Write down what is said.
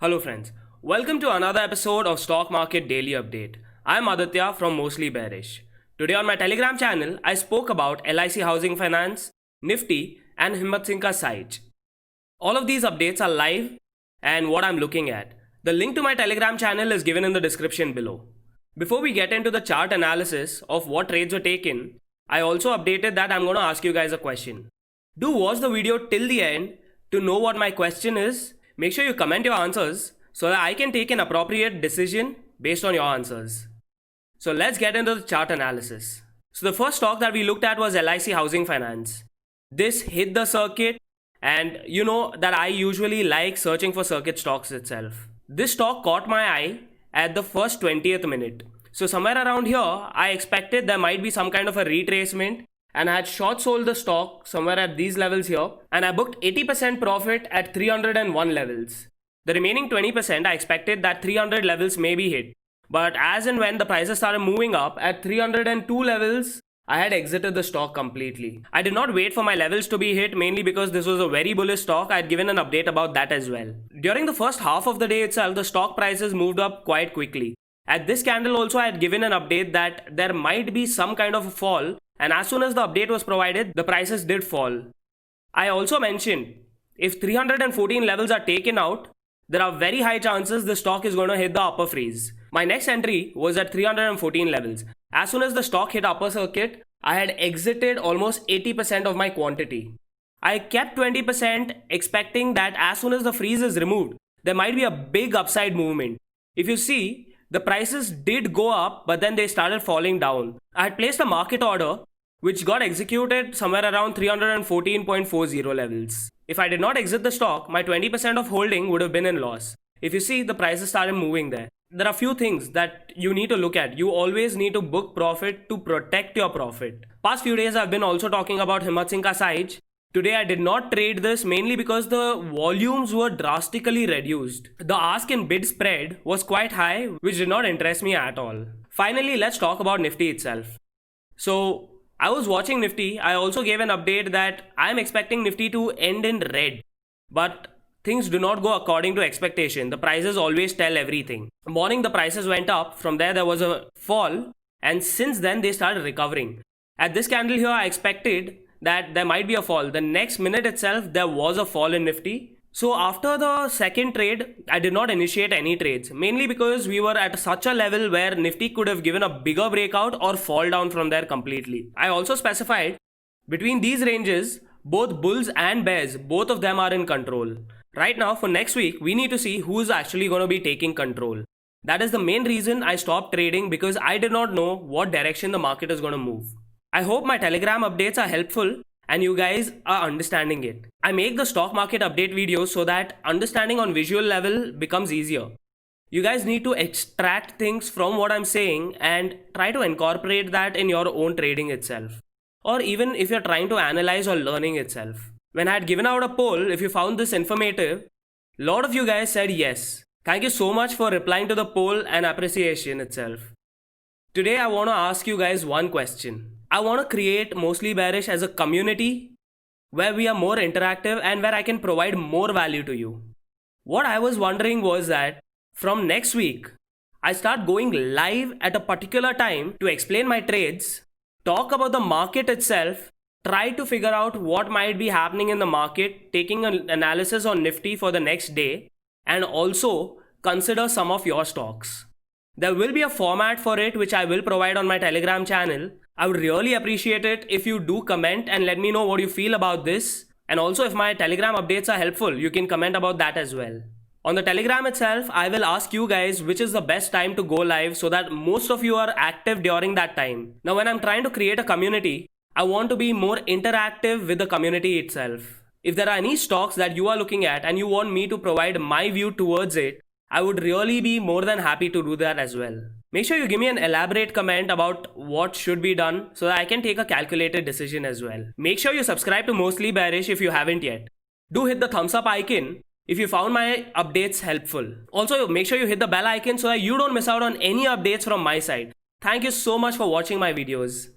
Hello, friends. Welcome to another episode of Stock Market Daily Update. I'm Aditya from Mostly Bearish. Today on my Telegram channel, I spoke about LIC Housing Finance, Nifty, and Himmat Singh ka Sahij. All of these updates are live and what I'm looking at. The link to my Telegram channel is given in the description below. Before we get into the chart analysis of what trades were taken, I also updated that I'm going to ask you guys a question. Do watch the video till the end to know what my question is. Make sure you comment your answers so that I can take an appropriate decision based on your answers. So let's get into the chart analysis. So the first stock that we looked at was LIC Housing Finance. This hit the circuit, and you know that I usually like searching for circuit stocks itself. This stock caught my eye at the first 20th minute. So somewhere around here, I expected there might be some kind of a retracement, and I had short sold the stock somewhere at these levels here, and I booked 80% profit at 301 levels. The remaining 20% I expected that 300 levels may be hit, but as and when the prices started moving up at 302 levels, I had exited the stock completely. I did not wait for my levels to be hit, mainly because this was a very bullish stock. I had given an update about that as well. During the first half of the day itself, the stock prices moved up quite quickly. At this candle also, I had given an update that there might be some kind of a fall, and as soon as the update was provided, the prices did fall. I also mentioned, if 314 levels are taken out, there are very high chances the stock is going to hit the upper freeze. My next entry was at 314 levels. As soon as the stock hit upper circuit, I had exited almost 80% of my quantity. I kept 20% expecting that as soon as the freeze is removed, there might be a big upside movement. If you see, the prices did go up, but then they started falling down. I had placed a market order which got executed somewhere around 314.40 levels. If I did not exit the stock, my 20% of holding would have been in loss. If you see, the prices started moving there. There are few things that you need to look at. You always need to book profit to protect your profit. Past few days I've been also talking about Himmat Singh ka Sahij. Today I did not trade this mainly because the volumes were drastically reduced. The ask and bid spread was quite high, which did not interest me at all. Finally, let's talk about Nifty itself. So I was watching Nifty. I also gave an update that I am expecting Nifty to end in red. But things do not go according to expectation. The prices always tell everything. Morning the prices went up. From there was a fall. And since then they started recovering. At this candle here I expected that there might be a fall. The next minute itself there was a fall in Nifty. So after the second trade, I did not initiate any trades, mainly because we were at such a level where Nifty could have given a bigger breakout or fall down from there completely. I also specified between these ranges, both bulls and bears, both of them are in control. Right now for next week, we need to see who is actually going to be taking control. That is the main reason I stopped trading, because I did not know what direction the market is going to move. I hope my Telegram updates are helpful and you guys are understanding it. I make the stock market update videos so that understanding on visual level becomes easier. You guys need to extract things from what I'm saying and try to incorporate that in your own trading itself. Or even if you're trying to analyze or learning itself. When I had given out a poll, if you found this informative, a lot of you guys said yes. Thank you so much for replying to the poll and appreciation itself. Today I want to ask you guys one question. I want to create Mostly Bearish as a community where we are more interactive and where I can provide more value to you. What I was wondering was that from next week, I start going live at a particular time to explain my trades, talk about the market itself, try to figure out what might be happening in the market, taking an analysis on Nifty for the next day, and also consider some of your stocks. There will be a format for it which I will provide on my Telegram channel. I would really appreciate it if you do comment and let me know what you feel about this. And also if my Telegram updates are helpful, you can comment about that as well. On the Telegram itself, I will ask you guys which is the best time to go live so that most of you are active during that time. Now when I'm trying to create a community, I want to be more interactive with the community itself. If there are any stocks that you are looking at and you want me to provide my view towards it, I would really be more than happy to do that as well. Make sure you give me an elaborate comment about what should be done so that I can take a calculated decision as well. Make sure you subscribe to Mostly Bearish if you haven't yet. Do hit the thumbs up icon if you found my updates helpful. Also, make sure you hit the bell icon so that you don't miss out on any updates from my side. Thank you so much for watching my videos.